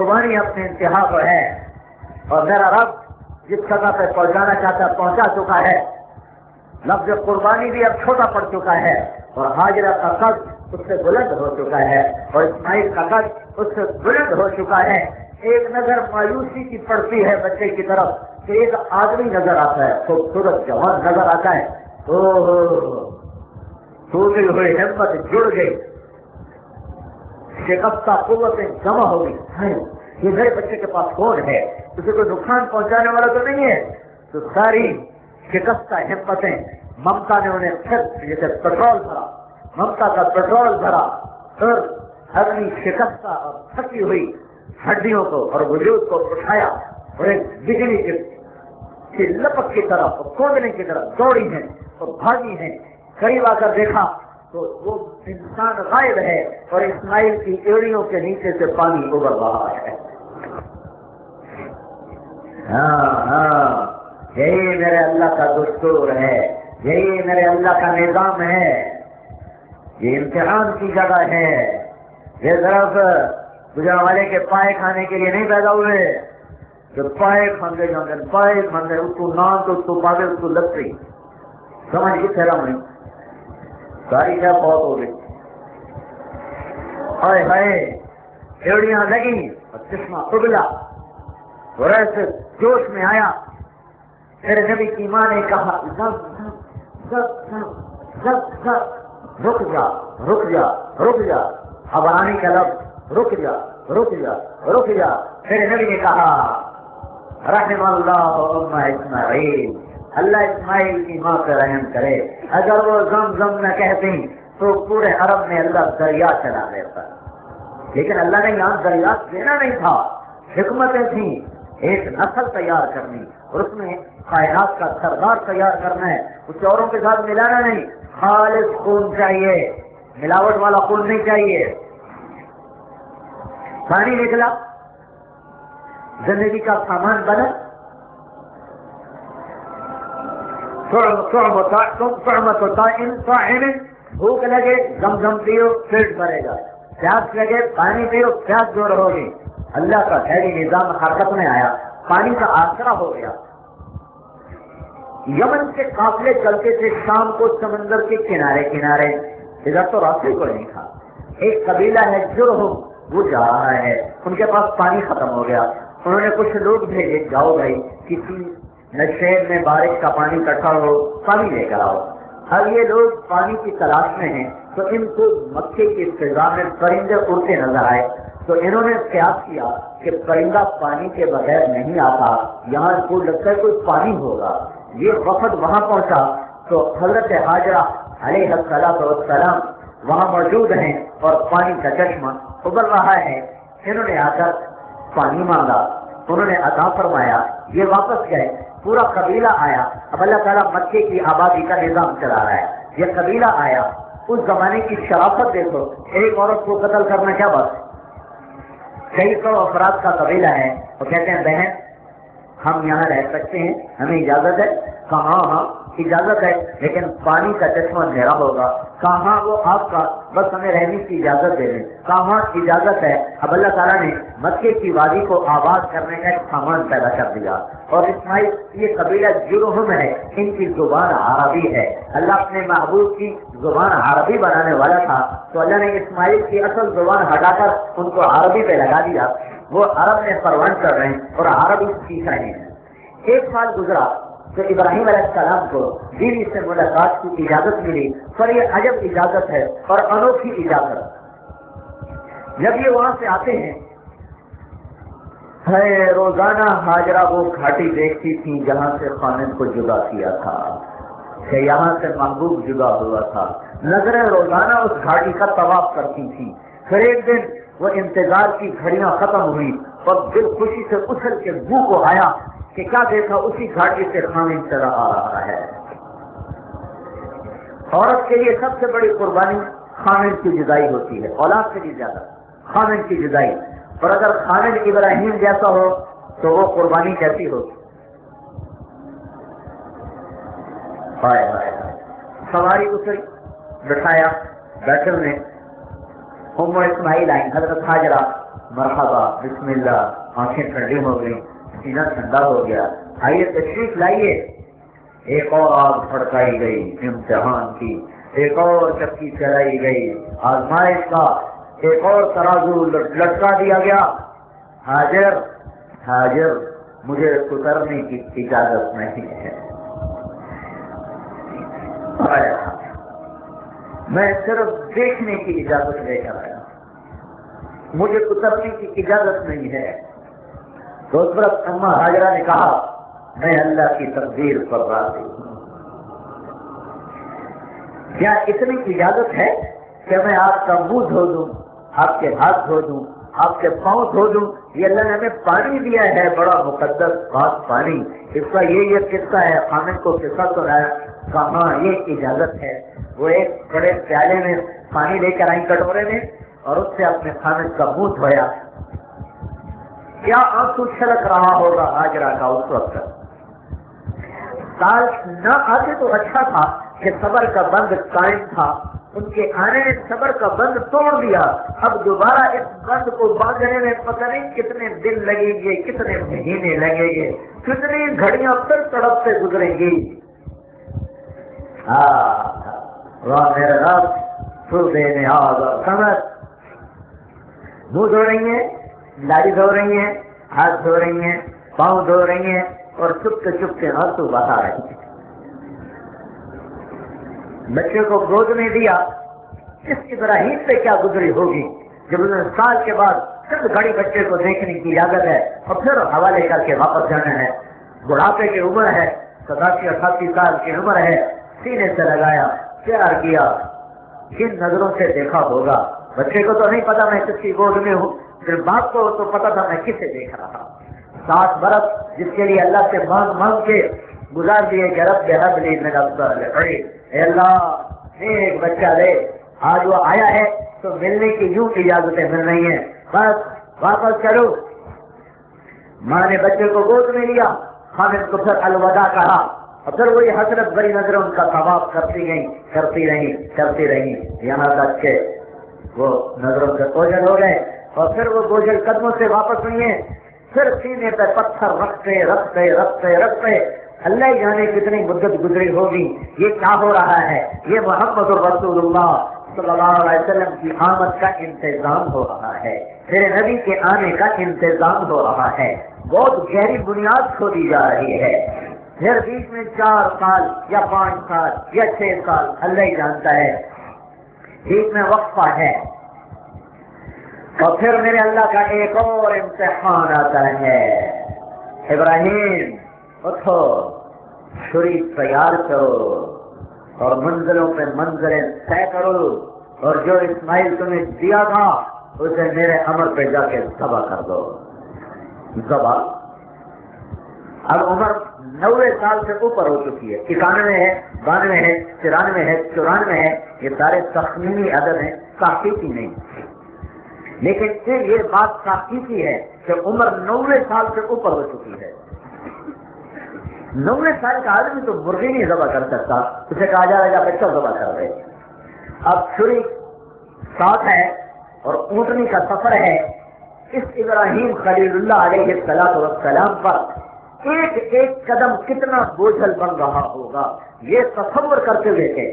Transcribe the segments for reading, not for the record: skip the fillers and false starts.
قربانی اپنے انتہا پر ہے اور میرا رب جس جگہ پہ پہنچانا چاہتا ہے پہنچا چکا ہے. لفظ قربانی بھی اب چھوٹا پڑ چکا ہے اور ہاجرہ کا قد اس سے بلند ہو چکا ہے اور اسماعیل کا قد اس سے بلند ہو چکا ہے. ایک نظر مایوسی کی پڑتی ہے بچے کی طرف کہ ایک آدمی نظر آتا ہے, خوبصورت جوان نظر آتا ہے. ٹوٹی ہوئی ہمت جڑ گئی, شکستہ قوتیں جمع ہو گئی. یہ میرے بچے کے پاس کون ہے, اسے کوئی نقصان پہنچانے والا تو نہیں ہے. تو ساری شکستہ ہمتیں ممتا نے انہیں پھر جیسے پیٹرول بھرا, ممتا کا پیٹرول بھرا اور اپنی شکستہ اور تھکی ہوئی ہڈیوں کو اور وجود کو اٹھایا اور ایک بجلی کی لپک کی طرف اور کودنے کی طرف دوڑی ہیں اور بھاگی ہیں. قریب آ کر دیکھا تو وہ انسان غائب ہے اور اسماعیل کی ایڑیوں کے نیچے سے پانی ابل رہا ہے. ہاں یہی میرے اللہ کا دستور ہے, یہی میرے اللہ کا نظام ہے. یہ امتحان کی جگہ ہے. یہ طرف گجرا والے کے پائے کھانے کے لیے نہیں پیدا ہوئے کہ پائے کھاندے جاندے پائے کھاندے, اس کو نان تو اس کو پاگے اس کو لگتی سمجھ کی پھیلا نہیں ساری کیا بہت ہو گئی. ہائے ہائے ایڑیاں لگی اور چشمہ ابلا اور ایسے جوش میں آیا. پھر نبی کی ماں نے کہا رک جا رک جا رک جا. ابرانی کا لفظ رک جا رک جا رک جا. پھر نبی نے کہا رحم اللہ ام اسماعیل, اللہ اسماعیل کی ماں پہ رحم کرے. اگر وہ زم نہ کہتی تو پورے عرب میں اللہ دریا چلا دیتا, لیکن اللہ نے یہاں دریا دینا نہیں تھا. حکمتیں تھیں, ایک نسل تیار کرنی اور اس میں کائنات کا سردار تیار کرنا ہے. کچھ اوروں کے ساتھ ملانا نہیں, خالص خون چاہیے, ملاوٹ والا خون نہیں چاہیے. پانی نکلا, زندگی کا سامان بنا. بھوک لگے زمزم پیو پیٹ بھرے گا, پیاس لگے پانی پیو پیاس دور ہوگی. اللہ کا خیری نظام حرکت میں آیا, پانی کا آسرا ہو گیا. یمن کے قافلے چلتے تھے شام کو سمندر کے کنارے کنارے, ادھر تو راستے کو نہیں تھا. ایک قبیلہ ہے جرہم, وہ جا رہا ہے, ان کے پاس پانی ختم ہو گیا. انہوں نے کچھ لوگ بھیجے, جاؤ بھائی کسی نشیب میں بارش کا پانی اکٹھا ہو, پانی لے کر آؤ. اب یہ لوگ پانی کی تلاش میں ہیں تو ان کو مکے کی فضا میں پرندے اڑتے نظر آئے. تو انہوں نے قیاس کیا کہ پرندہ پانی کے بغیر نہیں آتا, یہاں کو لگتا ہے کوئی پانی ہوگا. یہ وفد وہاں پہنچا تو حضرت ہاجرہ علیہ السلام وہاں موجود ہیں اور پانی کا چشمہ ابل رہا ہے. انہوں نے آ کر پانی مانگا, انہوں نے عطا فرمایا. یہ واپس گئے, پورا قبیلہ آیا. اب اللہ تعالیٰ مکے کی آبادی کا نظام چلا رہا ہے. یہ قبیلہ آیا, اس زمانے کی شرافت دیکھو, ایک عورت کو قتل کرنا کیا بات. کئی سو افراد کا قبیلہ ہے, وہ کہتے ہیں بہن ہم یہاں رہ سکتے ہیں, ہمیں اجازت ہے. کہاں ہاں اجازت ہے, لیکن پانی کا چشمہ میرا ہوگا. کہاں وہ آپ کا, بس ہمیں رہنے کی اجازت دے دیں. کہاں اجازت ہے. اب اللہ تعالیٰ نے مکے کی وادی کو آباد کرنے کا ایک سامان پیدا کر دیا. اور اسماعیل یہ قبیلہ جرہم ہے, ان کی زبان عربی ہے. اللہ اپنے محبوب کی زبان عربی بنانے والا تھا, تو اللہ نے اسماعیل کی اصل زبان ہٹا کر ان کو عربی پہ لگا دیا. وہ عرب میں پروان کر رہے ہیں اور عربی سیکھ رہے ہیں. ایک سال گزرا تو ابراہیم علیہ السلام کو بیوی سے ملاقات کی اجازت ملی. پر یہ عجب اجازت ہے اور انوکھی اجازت. جب یہ وہاں سے آتے ہیں, روزانہ ہاجرہ وہ گھاٹی دیکھتی تھی جہاں سے خامد کو جدا کیا تھا, کہ یہاں سے محبوب جدا ہوا تھا. نظریں روزانہ اس گھاٹی کا طواف کرتی تھی. پھر ایک دن وہ انتظار کی گھڑیاں ختم ہوئی اور دل خوشی سے اچھل کے منہ کو آیا کہ کیا دیکھا, اسی گھاٹی سے خامد چلا آ رہا ہے. عورت کے لیے سب سے بڑی قربانی خامد کی جدائی ہوتی ہے, اولاد سے بھی زیادہ خامد کی جدائی. اور اگر خامد ابراہیم جیسا ہو تو وہ قربانی کیسی ہوگی. سواری اتری, بٹھایا, بیٹھے میں ام اسماعیل آئی, حضرت ہاجرہ مرحبا بسم اللہ، آنکھیں ٹھنڈی ہو گئی، سینہ ٹھنڈا ہو گیا، آئیے تشریف لائیے۔ ایک اور آگ بھڑکائی گئی امتحان کی، ایک اور چکی چلائی گئی آزمائش کا، ایک اور ترازو لٹکا دیا گیا۔ حاضر حاضر، مجھے اترنے کی اجازت نہیں ہے، میں صرف دیکھنے کی اجازت لے کر آیا، مجھے اترنے کی اجازت نہیں ہے۔ تو اس وقت اماں ہاجرہ نے کہا میں اللہ کی تقدیر پر راضی ہوں۔ کیا اتنی اجازت ہے کہ میں آپ کا منہ دھو دوں، آپ کے ہاتھ دھو دوں، آپ کے پاؤں دھو دوں؟ یہ اللہ نے ہمیں پانی دیا ہے، بڑا مقدس پاک پانی، اس کا یہ قصہ ہے، خامد کو قصہ سنایا، کہاں یہ اجازت ہے۔ وہ ایک بڑے پیالے میں پانی لے کر آئی کٹورے میں، اور اس سے اپنے خامد کا منہ دھویا۔ کیا آنسو چھلک رہا ہوگا ہاجرہ کا اس وقت۔ سال نہ آتے تو اچھا تھا کہ صبر کا بند قائم تھا، ان کے آنے نے صبر کا بند توڑ دیا، اب دوبارہ اس بند کو باندھنے میں پتہ نہیں کتنے دن لگیں گے، کتنے مہینے لگیں گے، کتنی گھڑیاں پھر تڑپ سے گزریں گی۔ میرے رب تو دینے سمجھ، منہ دھو رہی ہیں، داڑھی دھو رہی ہیں، ہاتھ دھو رہی ہیں، پاؤں دھو رہی ہیں، اور چپتے چپتے آنسو بہا رہی ہیں۔ بچے کو گود میں دیا، اس ابراہیم پہ کیا گزری ہوگی جب انہوں نے سال کے بعد چند گھڑی بچے کو دیکھنے کی اجازت ہے اور پھر حوالے کر کے واپس جانا ہے۔ بڑھاپے کی عمر ہے، 87-88 سال کی عمر ہے، سینے سے لگایا، پیار کیا، کن نظروں سے دیکھا ہوگا۔ بچے کو تو نہیں پتا میں کس کی گود میں ہوں، پھر باپ کو تو پتا تھا میں کسے دیکھ رہا۔ 7 برس جس کے لیے اللہ سے مانگ مانگ کے گزار دیے کہ رب لی میرا اے اللہ ایک بچہ دے، آج وہ آیا ہے تو ملنے کی یوں اجازتیں مل رہی ہیں، بس واپس چلو۔ ماں نے بچے کو گود میں لیا، خامد کو پھر الوداع کہا، اور پھر وہی حسرت بڑی نظریں ان کا ثواب کرتی رہی یہاں تک کہ وہ نظروں سے اوجھل ہو گئے، اور پھر وہ بوجھل قدموں سے واپس ہوئی ہیں، پھر سینے پہ پتھر رکھتے اللہ ہی جانے کتنی مدت گزری ہوگی۔ یہ کیا ہو رہا ہے؟ یہ محمد رسول اللہ صلی اللہ علیہ وسلم کی آمد کا انتظام ہو رہا ہے، میرے نبی کے آنے کا انتظام ہو رہا ہے، بہت گہری بنیاد کھودی جا رہی ہے۔ پھر بیچ میں 4 سال یا 5 سال یا 6 سال اللہ ہی جانتا ہے، بیچ میں وقفہ ہے، اور پھر میرے اللہ کا ایک اور امتحان آتا ہے۔ ابراہیم اٹھو، چھری تیار کرو، اور منزلوں پہ منزلیں طے کرو، اور جو اسماعیل تمہیں دیا تھا اسے میرے امر پہ جا کے ذبح کر دو۔ ذبح اب عمر 90 سال سے اوپر ہو چکی ہے، 91 ہے، 92 ہے، 93 ہے، 94 ہے، یہ سارے تخمینی عدد ہیں، تحقیقی نہیں، لیکن پھر یہ بات تحقیقی ہے کہ عمر 90 سال سے اوپر ہو چکی ہے۔ 90 سال کا آدمی تو مرغی نہیں ذبح کر سکتا، اسے کہا جا رہا ہے بچہ ذبح کر دے۔ اب چھری ساتھ ہے اور اونٹنی کا سفر ہے، اس ابراہیم خلیل اللہ علیہ السلام پر ایک ایک قدم کتنا بوجھل بن رہا ہوگا، یہ تصور کرتے ہوئے کہ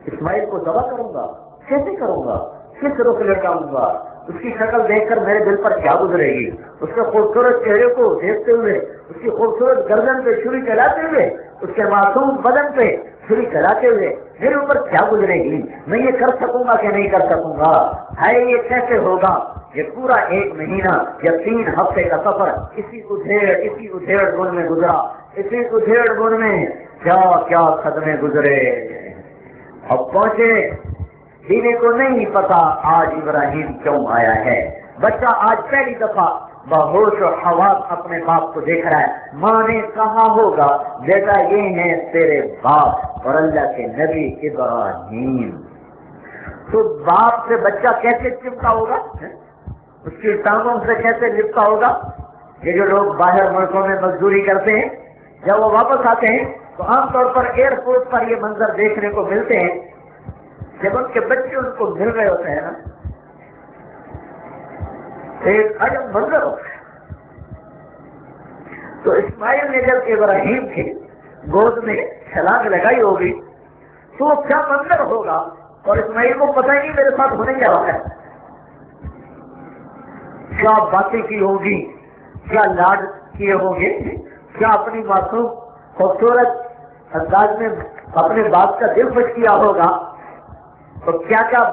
اسماعیل کو ذبح کروں گا، کیسے کروں گا، کس رخ لٹاؤں گا، اس کی شکل دیکھ کر میرے دل پر کیا گزرے گی، اس کے خوبصورت چہرے کو دیکھتے ہوئے، اس کی خوبصورت گردن پہ چھری چلاتے ہوئے، اس کے معصوم بدن پہ چھری چلاتے ہوئے میرے اوپر کیا گزرے گی، میں یہ کر سکوں گا کہ نہیں کر سکوں گا، ہے یہ کیسے ہوگا۔ یہ پورا 1 مہینہ یا 3 ہفتے کا سفر اسی ادھیڑ بن میں گزرا، اسی ادھیڑ بن میں کیا کیا صدمے گزرے۔ اب پہنچے، بیوی کو نہیں پتا آج ابراہیم کیوں آیا ہے، بچہ آج پہلی دفعہ بہوش و حواس اپنے باپ کو دیکھ رہا ہے۔ ماں نے کہا ہوگا بیٹا یہ ہے تیرے باپ اور اللہ کے نبی ابراہیم، تو باپ سے بچہ کیسے چپتا ہوگا، اس کی ٹانگوں سے کیسے لپتا ہوگا۔ یہ جو لوگ باہر ملکوں میں مزدوری کرتے ہیں، جب وہ واپس آتے ہیں تو عام طور پر ایئرپورٹ پر یہ منظر دیکھنے کو ملتے ہیں، جب ان کے بچے ان کو مل رہے ہوتے ہیں نا، ایک عجب منظر ہو. تو اسماعیل نے جب ابراہیم کی گود میں چھلانگ لگائی ہوگی تو وہ کیا منظر ہوگا, اور اسماعیل کو پتہ ہی نہیں میرے ساتھ ہونے کیا والا ہے. کیا باتیں کی ہوگی, کیا لاڈ کیے ہوں گے, کیا اپنی معصوم خوبصورت انداز میں اپنے باپ کا دل خوش کیا ہوگا, تو کیا کیا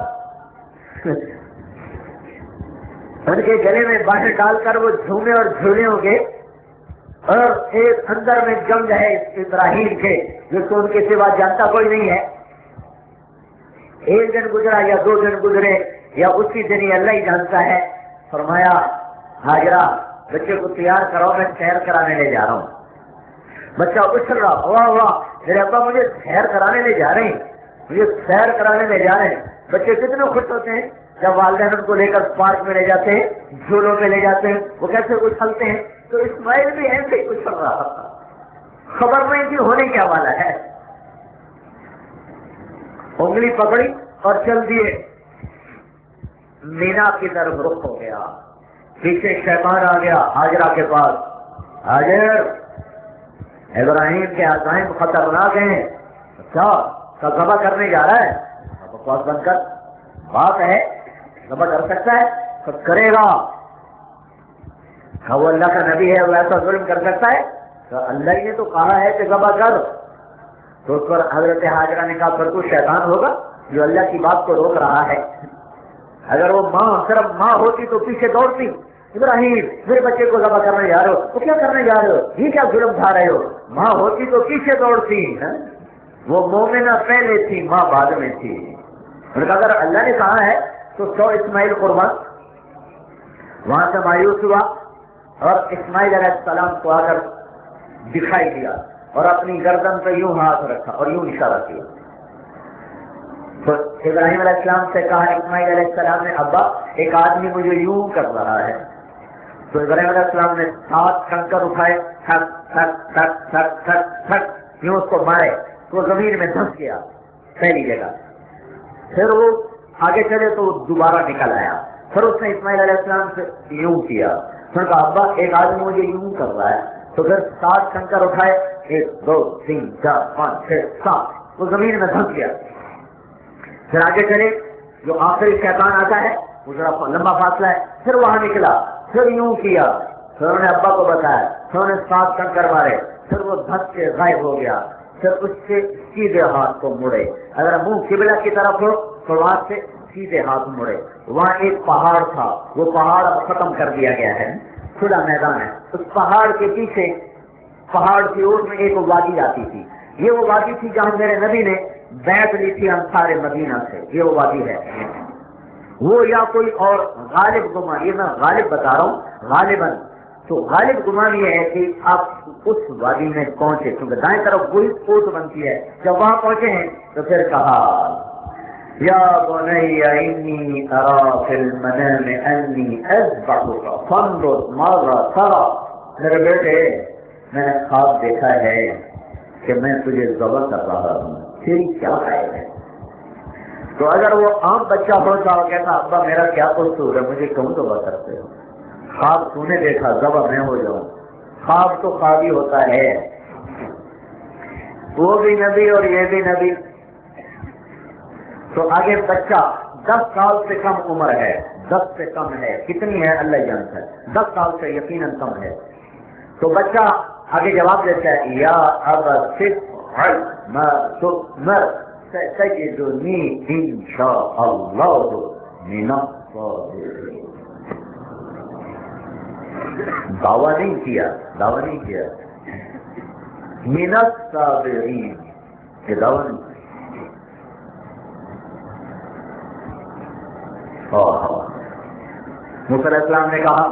ان کے گلے میں باہیں ڈال کر وہ جھومے اور جھولے ہوں گے. اور ایک اندر میں جنگ ہے ابراہیم کے جس کو ان کے سوا جانتا کوئی نہیں ہے. ایک دن گزرا یا 2 دن گزرے یا اسی دن ہی اللہ ہی جانتا ہے. فرمایا ہاجرہ بچے کو تیار کرو, میں سیر کرانے لے جا رہا ہوں. بچہ اچھل رہا, واہ واہ میرے ابا مجھے سیر کرانے لے جا رہے ہیں, مجھے سیر کرانے لے جا رہے ہیں. بچے کتنے خوش ہوتے ہیں جب والدین ان کو لے کر پارک میں لے جاتے ہیں, جھولوں میں لے جاتے ہیں, وہ کیسے اچھلتے ہیں. تو اسماعیل بھی ایسے ہی اچھل رہا تھا, خبر نہیں کہ ہونے کیا والا ہے. انگلی پکڑی اور چل دیے, مینا کی طرف رخ ہو گیا. پیچھے شیطان آ گیا ہاجرہ کے پاس. ہاجر ابراہیم کے عزائم خطرناک ہیں, اچھا کل ذبح کرنے جا رہا ہے, بکواس بند کر, بات ہے ذبح کر سکتا ہے, سب کرے گا. وہ اللہ کا نبی ہے, وہ ایسا ظلم کر سکتا ہے؟ تو اللہ ہی نے تو کہا ہے کہ ذبح کر. تو اس پر حضرت ہاجرہ نے کہا پھر تو شیطان ہوگا جو اللہ کی بات کو روک رہا ہے. اگر وہ ماں صرف ماں ہوتی تو پیچھے دوڑتی, ابراہیم میرے بچے کو ذبح کرنے جا رہے ہو, تو کیا کرنے جا رہے ہو, یہ کیا ظلم کھا رہے ہو. ماں ہوتی تو پیچھے دوڑتی. وہ مومنہ پہلے تھی, ماں بعد میں تھی. اگر اللہ نے کہا ہے تو 100 اسماعیل قربان. وہاں سے مایوس ہوا اور اسماعیل علیہ السلام کو آ کر دکھائی دیا اور اپنی گردن پہ یوں ہاتھ رکھا اور یوں اشارہ کیا. تو ابراہیم علیہ السلام سے کہا اسماعیل علیہ السلام نے, ابا ایک آدمی مجھے یوں کر رہا ہے. تو ابراہیم علیہ السلام نے 7 کنکر اٹھائے, تھک تھک تھک تھک تھک تھک یوں اس کو مارے تو وہ زمین میں دھنس گیا پہلی جگہ. پھر وہ آگے چلے تو وہ دوبارہ نکل آیا. پھر اس نے اسماعیل علیہ السلام سے یوں کیا. پھر کہا ابا ایک آدمی مجھے یوں کر رہا ہے. تو پھر 7 کنکر اٹھائے, 1 2 3 4 5 6 7, وہ زمین میں دھنس گیا. پھر آگے چلے, جو آخری شیطان آتا ہے وہ ذرا لمبا فاصلہ ہے, پھر وہاں نکلا, پھر یوں کیا. پھر انہوں نے ابا کو بتایا, پھر انہوں نے 7 کنکر مارے, پھر وہ دھس کے غائب ہو گیا. پھر اس سے سیدھے ہاتھ کو مڑے, اگر منہ قبلہ کی طرف ہو تو وہاں سے سیدھے ہاتھ مڑے. وہاں ایک پہاڑ تھا, وہ پہاڑ اب ختم کر دیا گیا ہے, کھلا میدان ہے. اس پہاڑ کے پیچھے پہاڑ کی اور میں ایک وادی آتی تھی. یہ وہ وادی تھی جہاں میرے نبی نے بیعت لی تھی انصار مدینہ سے. یہ وہ وادی ہے. وہ یا کوئی اور غالب گمان, یہ میں غالب بتا رہا ہوں, غالباً تو غالب گمان یہ ہے کہ آپ اس وادی میں پہنچے, کیونکہ دائیں طرف وہی کوٹ بنتی ہے. جب وہاں پہنچے ہیں تو پھر کہا یا بنی انی ارا فی المنام انی اذبحک فانظر ماذا تری. میرے بیٹے میں نے خواب دیکھا ہے کہ میں تجھے ذبح کر رہا ہوں, تیری کیا رائے ہے. تو اگر وہ عام بچہ ہوتا اور کہتا ابا میرا کیا قصور ہے, مجھے کیوں ذبح کرتے ہو, خواب تو نے دیکھا ذبح میں ہو جاؤں. خواب تو خواب ہی ہوتا ہے. وہ بھی نبی اور یہ بھی نبی. تو آگے بچہ 10 سال سے کم عمر ہے, 10 سے کم ہے, کتنی ہے اللہ جانتا ہے, 10 سال سے یقیناً کم ہے. تو بچہ آگے جواب دیتا ہے یا ابا افعل ما تؤمر ستجدنی انشاء اللہ من الصابرین. دعویٰ نہیں کیا من الصابرین, یہ دعویٰ نہیں. موسیٰ علیہ السلام نے کہا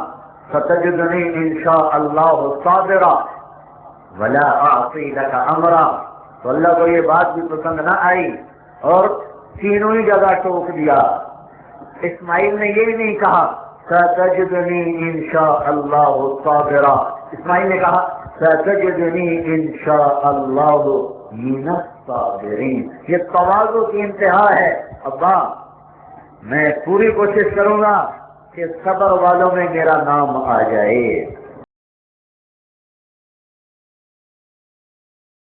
ستجدنی انشاء اللہ صابرا ولا اعصی لک امرا. تو اللہ کو یہ بات بھی پسند نہ آئی اور تینوں ہی جگہ ٹوک دیا. اسماعیل نے یہ نہیں کہا ستجدنی انشاء اللہ صابرا, اسماعیل نے کہا ستجدنی انشاء اللہ من الصابرین. یہ تواضع کی انتہا ہے. ابا میں پوری کوشش کروں گا کہ صبر والوں میں میرا نام آ جائے.